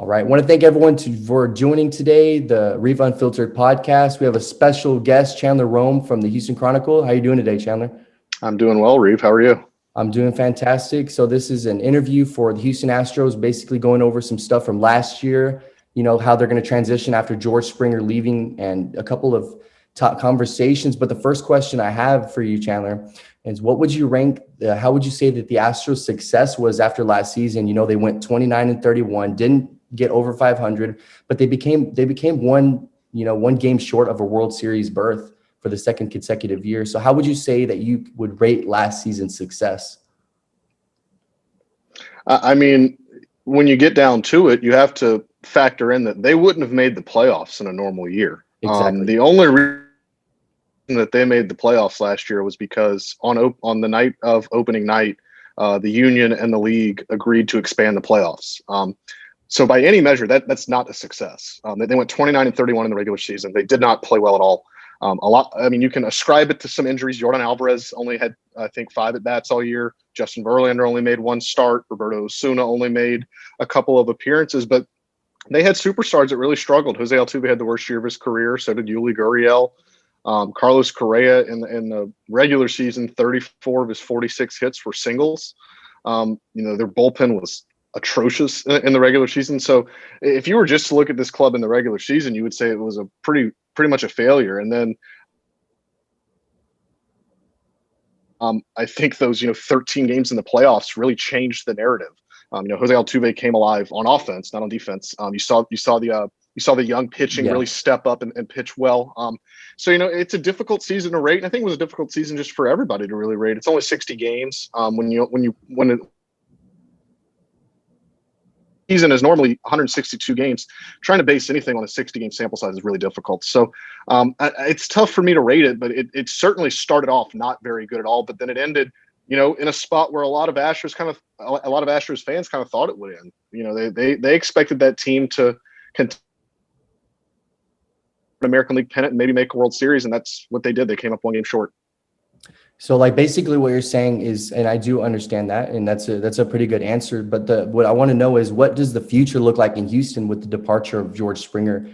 All right. I want to thank everyone for joining today, the Reef Unfiltered podcast. We have a special guest, Chandler Rome from the Houston Chronicle. How are you doing today, Chandler? I'm doing well, Reeve. How are you? I'm doing fantastic. So this is an interview for the Houston Astros, basically going over some stuff from last year, how they're going to transition after George Springer leaving and a couple of top conversations. But the first question I have for you, Chandler, is what would you rank, how would you say that the Astros' success was after last season? They went 29-31, didn't get over 500, but they became one game short of a World Series berth for the second consecutive year. So how would you say that you would rate last season's success? I mean, when you get down to it, you have to factor in that they wouldn't have made the playoffs in a normal year. Exactly. The only reason that they made the playoffs last year was because on the night of opening night, the union and the league agreed to expand the playoffs. So by any measure, that's not a success. They went 29-31 in the regular season. They did not play well at all. You can ascribe it to some injuries. Jordan Alvarez only had, I think, 5 at-bats all year. Justin Verlander only made 1 start. Roberto Osuna only made a couple of appearances. But they had superstars that really struggled. Jose Altuve had the worst year of his career. So did Yuli Gurriel. Carlos Correa in the regular season, 34 of his 46 hits were singles. Their bullpen was atrocious in the regular season. So if you were just to look at this club in the regular season, you would say it was a pretty much a failure. And then I think those 13 games in the playoffs really changed the narrative. Jose Altuve came alive on offense, not on defense. You saw the young pitching really step up and pitch well. So it's a difficult season to rate. And I think it was a difficult season just for everybody to really rate. It's only 60 games. When season is normally 162 games, trying to base anything on a 60-game sample size is really difficult. So it's tough for me to rate it, but it certainly started off not very good at all. But then it ended, in a spot where a lot of Astros fans kind of thought it would end. They expected that team to continue an American League pennant and maybe make a World Series, and that's what they did. They came up 1 game short. So basically what you're saying is, and I do understand that, and that's a pretty good answer, but what I want to know is, what does the future look like in Houston with the departure of George Springer?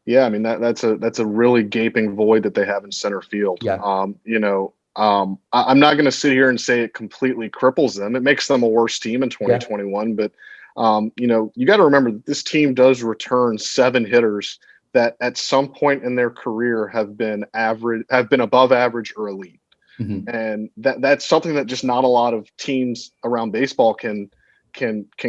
Yeah, I mean, that's a really gaping void that they have in center field. Yeah. I'm not going to sit here and say it completely cripples them. It makes them a worse team in 2021, but you got to remember that this team does return 7 hitters that at some point in their career have been above average or elite. Mm-hmm. And that's something that just not a lot of teams around baseball can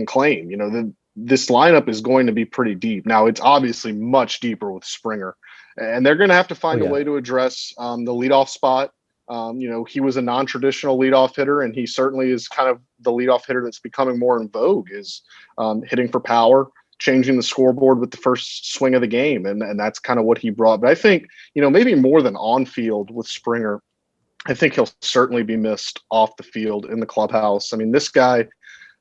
claim. This lineup is going to be pretty deep. Now it's obviously much deeper with Springer, and they're going to have to find a way to address the leadoff spot. He was a non-traditional leadoff hitter, and he certainly is kind of the leadoff hitter that's becoming more in vogue, is hitting for power, changing the scoreboard with the first swing of the game. And that's kind of what he brought. But I think, maybe more than on field with Springer, I think he'll certainly be missed off the field in the clubhouse. I mean, this guy,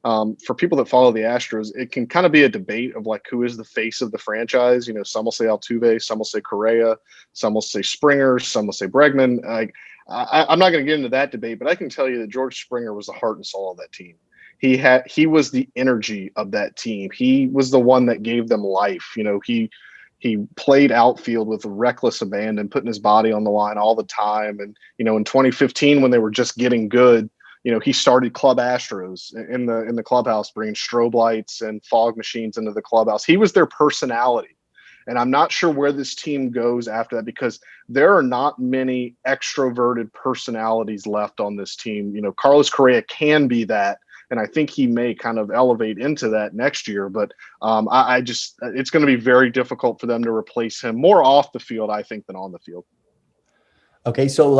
for people that follow the Astros, it can kind of be a debate of who is the face of the franchise. Some will say Altuve, some will say Correa, some will say Springer, some will say Bregman. I'm not going to get into that debate, but I can tell you that George Springer was the heart and soul of that team. He was the energy of that team. He was the one that gave them life. He played outfield with reckless abandon, putting his body on the line all the time. And, in 2015, when they were just getting good, he started Club Astros in the clubhouse, bringing strobe lights and fog machines into the clubhouse. He was their personality. And I'm not sure where this team goes after that, because there are not many extroverted personalities left on this team. Carlos Correa can be that, and I think he may kind of elevate into that next year. But it's going to be very difficult for them to replace him, more off the field, I think, than on the field. Okay, so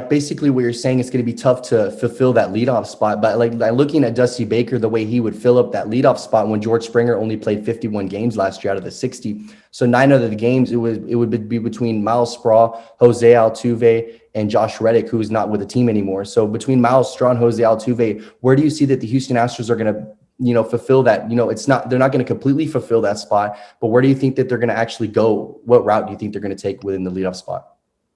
basically what you're saying, it's going to be tough to fulfill that leadoff spot. But looking at Dusty Baker, the way he would fill up that leadoff spot when George Springer only played 51 games last year out of the 60. So 9 of the games, it would be between Miles Straw, Jose Altuve, and Josh Reddick, who is not with the team anymore. So between Miles Straw and Jose Altuve, where do you see that the Houston Astros are going to fulfill that? They're not going to completely fulfill that spot, but where do you think that they're going to actually go? What route do you think they're going to take within the leadoff spot?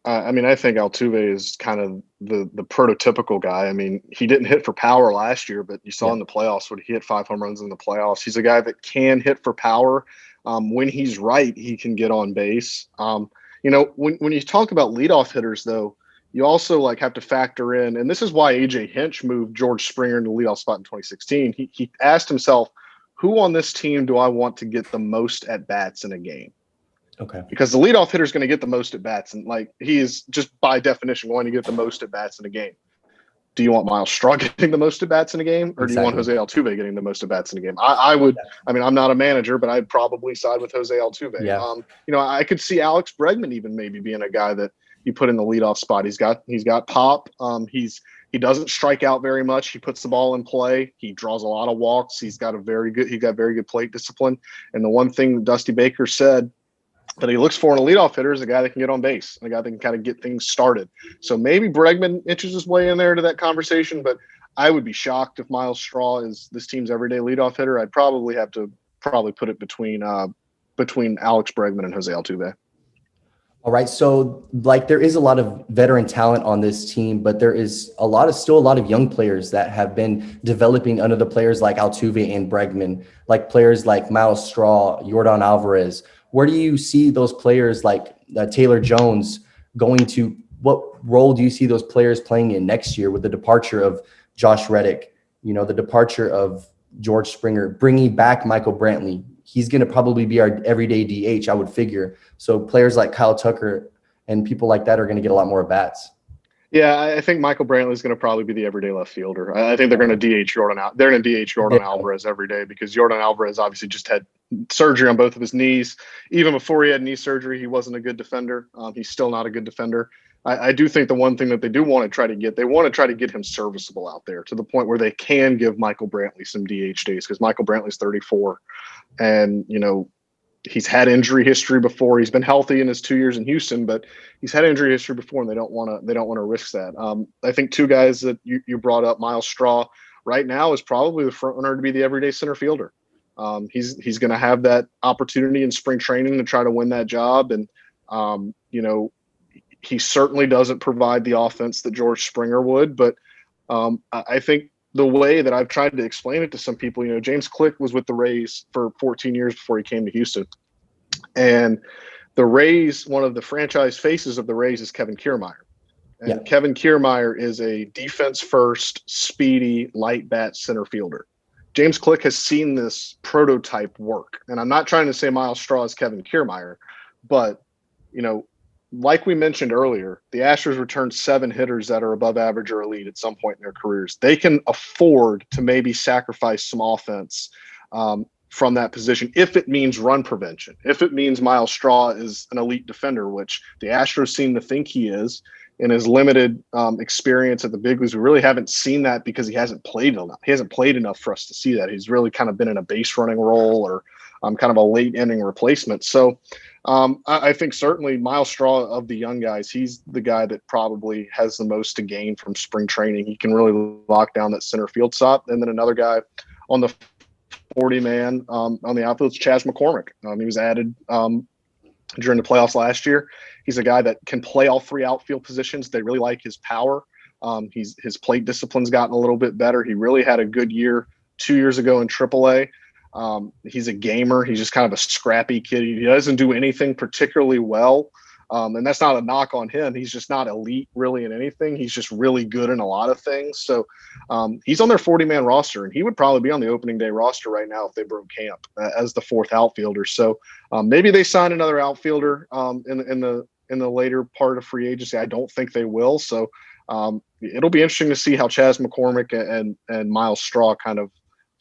I mean, I think Altuve is kind of the prototypical guy. I mean, he didn't hit for power last year, but you saw Yeah. in the playoffs when he hit 5 home runs in the playoffs. He's a guy that can hit for power. When he's right, he can get on base. When you talk about leadoff hitters, though, you also like have to factor in, and this is why AJ Hinch moved George Springer into the leadoff spot in 2016. He asked himself, who on this team do I want to get the most at bats in a game? Okay. Because the leadoff hitter is going to get the most at bats, and like he is just by definition going to get the most at bats in a game. Do you want Miles Straw getting the most at bats in a game, or do you want Exactly. Jose Altuve getting the most at bats in a game? I would. I mean, I'm not a manager, but I'd probably side with Jose Altuve. Yeah. I could see Alex Bregman even maybe being a guy that you put in the leadoff spot. He's got pop. He doesn't strike out very much. He puts the ball in play. He draws a lot of walks. He got very good plate discipline. And the one thing Dusty Baker said that he looks for in a leadoff hitter is a guy that can get on base, a guy that can kind of get things started. So maybe Bregman inches his way in there to that conversation, but I would be shocked if Miles Straw is this team's everyday leadoff hitter. I'd probably have to put it between Alex Bregman and Jose Altuve. All right. So like there is a lot of veteran talent on this team, but there is still a lot of young players that have been developing under the players like Altuve and Bregman, like players like Miles Straw, Yordan Alvarez. Where do you see those players like Taylor Jones going to? What role do you see those players playing in next year with the departure of Josh Reddick, the departure of George Springer, bringing back Michael Brantley? He's going to probably be our everyday DH, I would figure. So players like Kyle Tucker and people like that are going to get a lot more at bats. Yeah, I think Michael Brantley is going to probably be the everyday left fielder. I think they're going to DH Jordan out. They're going to DH Jordan Alvarez every day because Jordan Alvarez obviously just had surgery on both of his knees. Even before he had knee surgery, he wasn't a good defender. He's still not a good defender. I do think the one thing that they do want to try to get him serviceable out there to the point where they can give Michael Brantley some DH days because Michael Brantley's 34, and he's had injury history before. He's been healthy in his 2 years in Houston, but he's had injury history before, and they don't want to risk that. I think two guys that you brought up, Miles Straw, right now is probably the front runner to be the everyday center fielder. He's going to have that opportunity in spring training to try to win that job, and he certainly doesn't provide the offense that George Springer would, but I think the way that I've tried to explain it to some people, James Click was with the Rays for 14 years before he came to Houston. And the Rays, one of the franchise faces of the Rays is Kevin Kiermaier. And Kevin Kiermaier is a defense-first, speedy, light bat center fielder. James Click has seen this prototype work. And I'm not trying to say Miles Straw is Kevin Kiermaier, but, like we mentioned earlier, the Astros returned 7 hitters that are above average or elite at some point in their careers. They can afford to maybe sacrifice some offense from that position if it means run prevention, if it means Miles Straw is an elite defender, which the Astros seem to think he is in his limited experience at the big leagues. We really haven't seen that because he hasn't played enough. He hasn't played enough for us to see that. He's really kind of been in a base running role or kind of a late inning replacement. So I think certainly Miles Straw of the young guys, he's the guy that probably has the most to gain from spring training. He can really lock down that center field spot. And then another guy on the 40-man on the outfield is Chas McCormick. He was added during the playoffs last year. He's a guy that can play all 3 outfield positions. They really like his power. His plate discipline's gotten a little bit better. He really had a good year 2 years ago in AAA. He's a gamer. He's just kind of a scrappy kid. He doesn't do anything particularly well. And that's not a knock on him. He's just not elite really in anything. He's just really good in a lot of things. So he's on their 40-man roster, and he would probably be on the opening day roster right now if they broke camp as the 4th outfielder. So maybe they sign another outfielder in the later part of free agency. I don't think they will. So it'll be interesting to see how Chas McCormick and Miles Straw kind of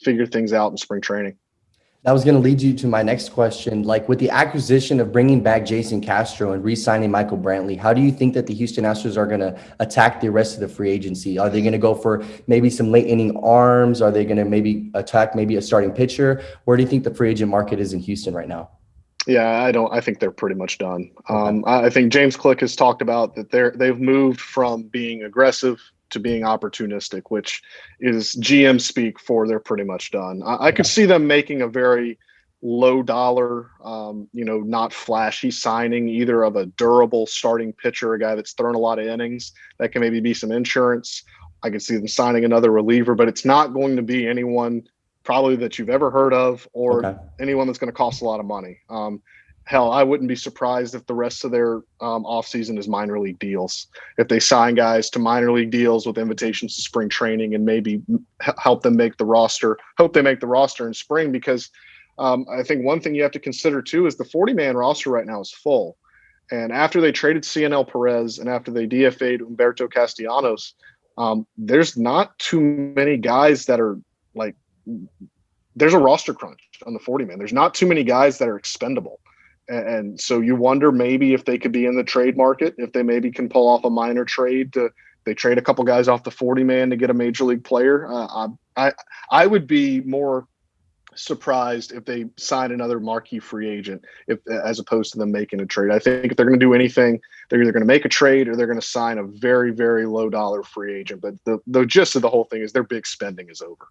figure things out in spring training. That was going to lead you to my next question. Like with the acquisition of bringing back Jason Castro and re-signing Michael Brantley, how do you think that the Houston Astros are going to attack the rest of the free agency? Are they going to go for maybe some late inning arms? Are they going to maybe attack maybe a starting pitcher? Where do you think the free agent market is in Houston right now? Yeah, I think they're pretty much done. I think James Click has talked about that they've moved from being aggressive to being opportunistic, which is GM speak for they're pretty much done. I could see them making a very low dollar, not flashy signing either of a durable starting pitcher, a guy that's thrown a lot of innings that can maybe be some insurance. I could see them signing another reliever, but it's not going to be anyone probably that you've ever heard of or Okay. anyone that's going to cost a lot of money. Hell, I wouldn't be surprised if the rest of their offseason is minor league deals. If they sign guys to minor league deals with invitations to spring training and maybe help them make the roster, hope they make the roster in spring, because I think one thing you have to consider too is the 40-man roster right now is full. And after they traded CNL Perez and after they DFA'd Humberto Castellanos, there's not too many guys that are like, there's a roster crunch on the 40-man. There's not too many guys that are expendable. And so you wonder maybe if they could be in the trade market, if they maybe can pull off a minor trade they trade a couple guys off the 40-man to get a major league player. I would be more surprised if they sign another marquee free agent as opposed to them making a trade. I think if they're going to do anything, they're either going to make a trade or they're going to sign a very, very low dollar free agent. But the gist of the whole thing is their big spending is over.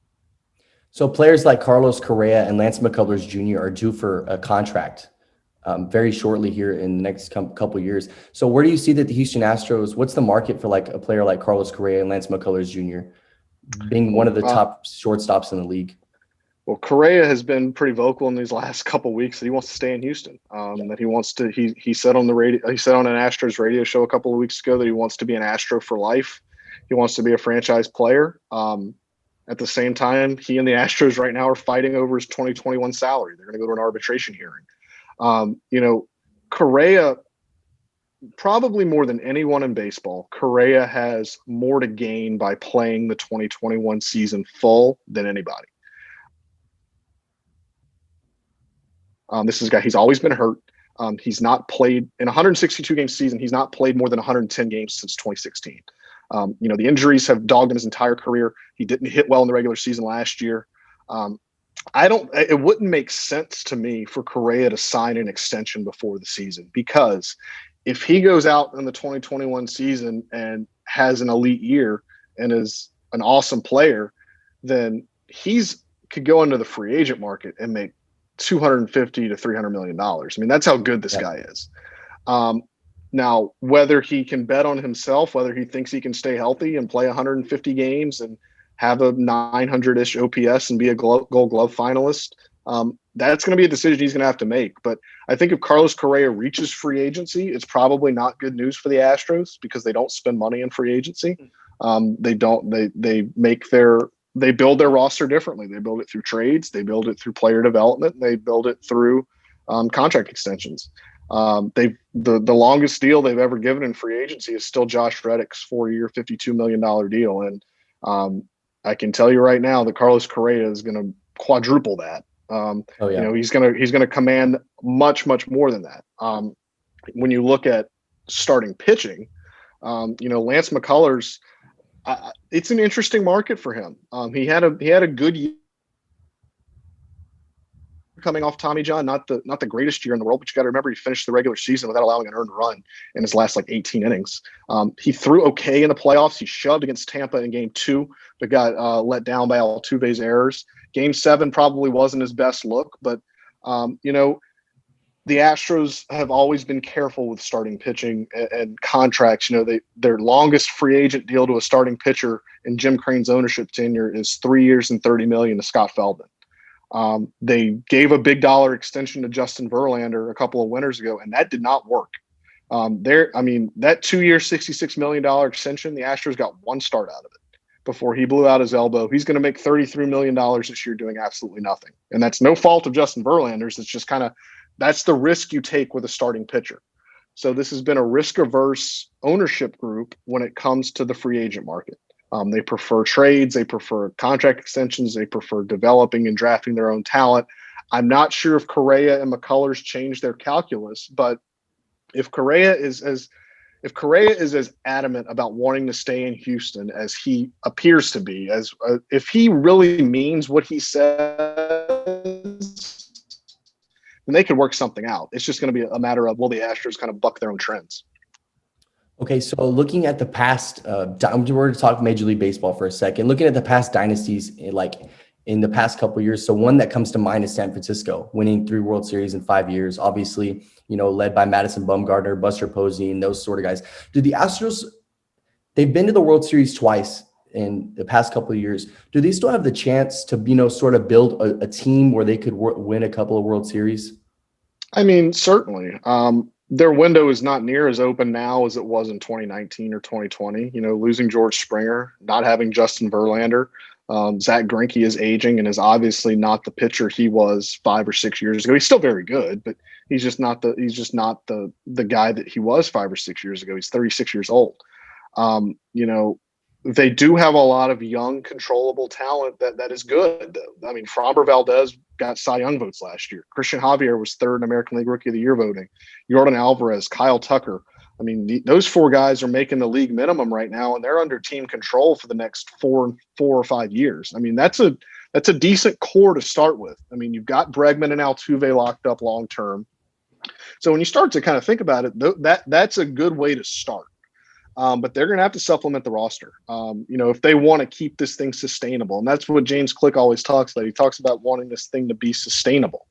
So players like Carlos Correa and Lance McCullers Jr. are due for a contract very shortly here in the next couple years. So where do you see that the Houston Astros, what's the market for like a player like Carlos Correa and Lance McCullers Jr. being one of the top shortstops in the league? Well, Correa has been pretty vocal in these last couple of weeks that he wants to stay in Houston. That he wants to. He said on the radio. He said on an Astros radio show a couple of weeks ago that he wants to be an Astro for life. He wants to be a franchise player. At the same time, he and the Astros right now are fighting over his 2021 salary. They're going to go to an arbitration hearing. Correa, probably more than anyone in baseball, Correa has more to gain by playing the 2021 season full than anybody. This is a guy, he's always been hurt. He's not played in a 162 game season. He's not played more than 110 games since 2016. The injuries have dogged him his entire career. He didn't hit well in the regular season last year. It wouldn't make sense to me for Correa to sign an extension before the season, because if he goes out in the 2021 season and has an elite year and is an awesome player, then could go into the free agent market and make $250 to $300 million. I mean, that's how good this guy is. Now, whether he can bet on himself, whether he thinks he can stay healthy and play 150 games and have a 900-ish OPS and be a Gold Glove finalist, that's going to be a decision he's going to have to make. But I think if Carlos Correa reaches free agency, it's probably not good news for the Astros because they don't spend money in free agency. They build their roster differently. They build it through trades. They build it through player development. They build it through contract extensions. The longest deal they've ever given in free agency is still Josh Reddick's 4-year, $52 million deal. And I can tell you right now that Carlos Correa is going to quadruple that. He's going to command much, much more than that. When you look at starting pitching, Lance McCullers, it's an interesting market for him. He had a good year coming off Tommy John, not the greatest year in the world, but you got to remember he finished the regular season without allowing an earned run in his last 18 innings. He threw okay in the playoffs. He shoved against Tampa in Game 2, but got let down by Altuve's errors. Game 7 probably wasn't his best look, but the Astros have always been careful with starting pitching and contracts. Their longest free agent deal to a starting pitcher in Jim Crane's ownership tenure is 3 years and $30 million to Scott Feldman. They gave a big dollar extension to Justin Verlander a couple of winters ago, and that did not work. That 2-year, $66 million extension, the Astros got one start out of it before he blew out his elbow. He's going to make $33 million this year doing absolutely nothing. And that's no fault of Justin Verlander's. It's just that's the risk you take with a starting pitcher. So this has been a risk-averse ownership group when it comes to the free agent market. They prefer trades. They prefer contract extensions. They prefer developing and drafting their own talent. I'm not sure if Correa and McCullers changed their calculus, but if Correa is as adamant about wanting to stay in Houston as he appears to be, if he really means what he says, then they could work something out. It's just going to be a matter of, will the Astros kind of buck their own trends? Okay, so looking at the past, we're going to talk Major League Baseball for a second. Looking at the past dynasties, like in the past couple of years. So one that comes to mind is San Francisco, winning 3 World Series in 5 years, obviously, led by Madison Bumgarner, Buster Posey, and those sort of guys. Do the Astros, they've been to the World Series twice in the past couple of years. Do they still have the chance to, sort of build a team where they could win a couple of World Series? I mean, certainly. Their window is not near as open now as it was in 2019 or 2020. Losing George Springer, not having Justin Verlander. Zach Greinke is aging and is obviously not the pitcher he was 5 or 6 years ago. He's still very good, but he's just not the guy that he was 5 or 6 years ago. He's 36 years old. They do have a lot of young, controllable talent that is good. I mean, Framber Valdez got Cy Young votes last year. Christian Javier was 3rd in American League Rookie of the Year voting. Jordan Alvarez, Kyle Tucker. I mean, those 4 guys are making the league minimum right now, and they're under team control for the next 4 or 5 years. I mean, that's a decent core to start with. I mean, you've got Bregman and Altuve locked up long term. So when you start to kind of think about it, that's a good way to start. But they're going to have to supplement the roster, if they want to keep this thing sustainable. And that's what James Click always talks about. He talks about wanting this thing to be sustainable.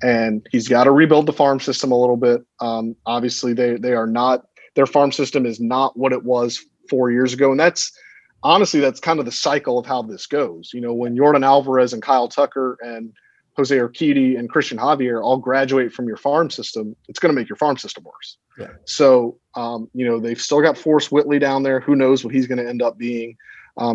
And he's got to rebuild the farm system a little bit. Obviously, they are not – their farm system is not what it was 4 years ago. And that's kind of the cycle of how this goes. When Jordan Alvarez and Kyle Tucker and Jose Urquidy and Christian Javier all graduate from your farm system, it's going to make your farm system worse. Yeah. So, they've still got Forrest Whitley down there. Who knows what he's going to end up being.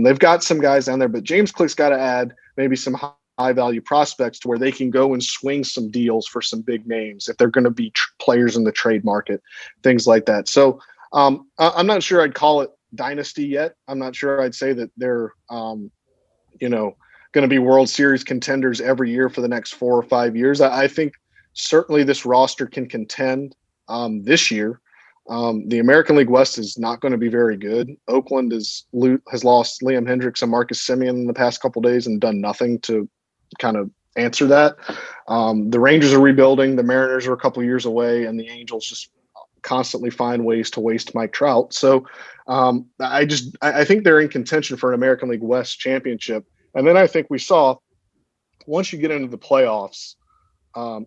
They've got some guys down there, but James Click's got to add maybe some high-value prospects to where they can go and swing some deals for some big names if they're going to be players in the trade market, things like that. So I'm not sure I'd call it dynasty yet. I'm not sure I'd say that they're, going to be World Series contenders every year for the next 4 or 5 years. I think certainly this roster can contend this year. The American League West is not going to be very good. Oakland has lost Liam Hendricks and Marcus Semien in the past couple of days and done nothing to kind of answer that. The Rangers are rebuilding. The Mariners are a couple of years away, and the Angels just constantly find ways to waste Mike Trout. So I think they're in contention for an American League West championship. And then I think we saw once you get into the playoffs,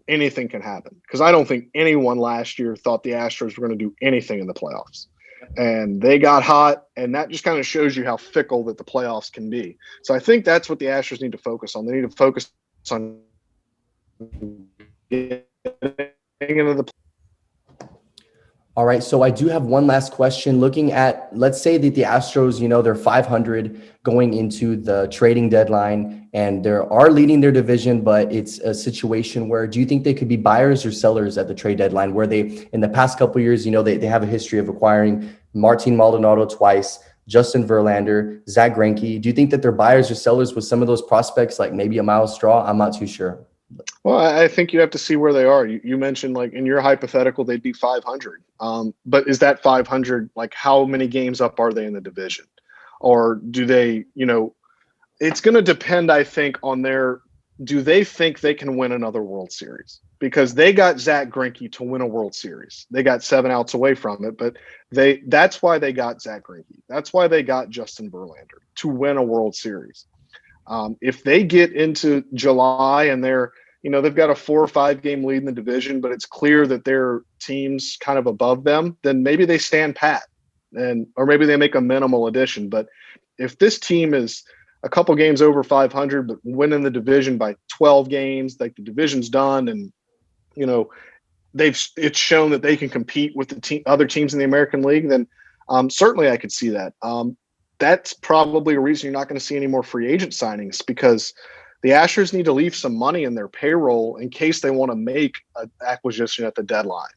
anything can happen, because I don't think anyone last year thought the Astros were going to do anything in the playoffs, and they got hot, and that just kind of shows you how fickle that the playoffs can be. So I think that's what the Astros need to focus on. They need to focus on getting into the. All right, so I do have one last question. Looking at, let's say that the Astros, they're 500 going into the trading deadline, and they are leading their division, but it's a situation where, do you think they could be buyers or sellers at the trade deadline, where they, in the past couple of years, they have a history of acquiring Martin Maldonado twice, Justin Verlander, Zach Greinke. Do you think that they're buyers or sellers with some of those prospects, like maybe a Miles Straw? I'm not too sure. Well, I think you have to see where they are. You mentioned, like, in your hypothetical, they'd be 500. But is that 500, like, how many games up are they in the division? Or do they, it's going to depend, I think, on do they think they can win another World Series? Because they got Zach Greinke to win a World Series. They got 7 outs away from it, but that's why they got Zach Greinke. That's why they got Justin Verlander, to win a World Series. If they get into July and they've got a 4 or 5 game lead in the division, but it's clear that their team's kind of above them, then maybe they stand pat, or maybe they make a minimal addition. But if this team is a couple games over 500, but winning the division by 12 games, like, the division's done, and it's shown that they can compete with the other teams in the American League, then certainly I could see that. That's probably a reason you're not going to see any more free agent signings, because the Astros need to leave some money in their payroll in case they want to make an acquisition at the deadline.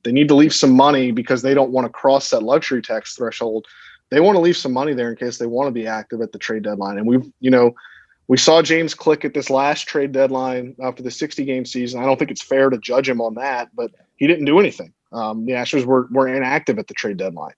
They need to leave some money because they don't want to cross that luxury tax threshold. They want to leave some money there in case they want to be active at the trade deadline. And we saw James Click at this last trade deadline for the 60-game season. I don't think it's fair to judge him on that, but he didn't do anything. The Astros were inactive at the trade deadline.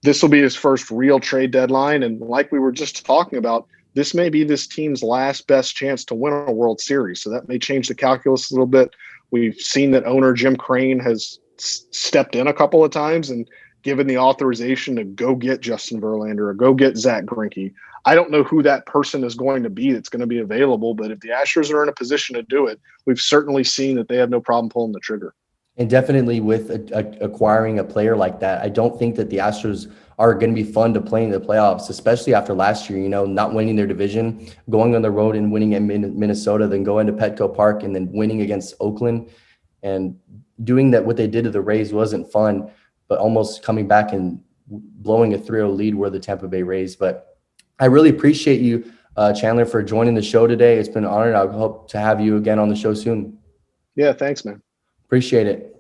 This will be his first real trade deadline. And like we were just talking about, this may be this team's last best chance to win a World Series. So that may change the calculus a little bit. We've seen that owner Jim Crane has stepped in a couple of times and given the authorization to go get Justin Verlander or go get Zach Greinke. I don't know who that person is going to be that's going to be available, but if the Astros are in a position to do it, we've certainly seen that they have no problem pulling the trigger. And definitely with acquiring a player like that, I don't think that the Astros are going to be fun to play in the playoffs, especially after last year, not winning their division, going on the road and winning in Minnesota, then going to Petco Park and then winning against Oakland. And doing that, what they did to the Rays wasn't fun, but almost coming back and blowing a 3-0 lead were the Tampa Bay Rays. But I really appreciate you, Chandler, for joining the show today. It's been an honor. I hope to have you again on the show soon. Yeah, thanks, man. Appreciate it.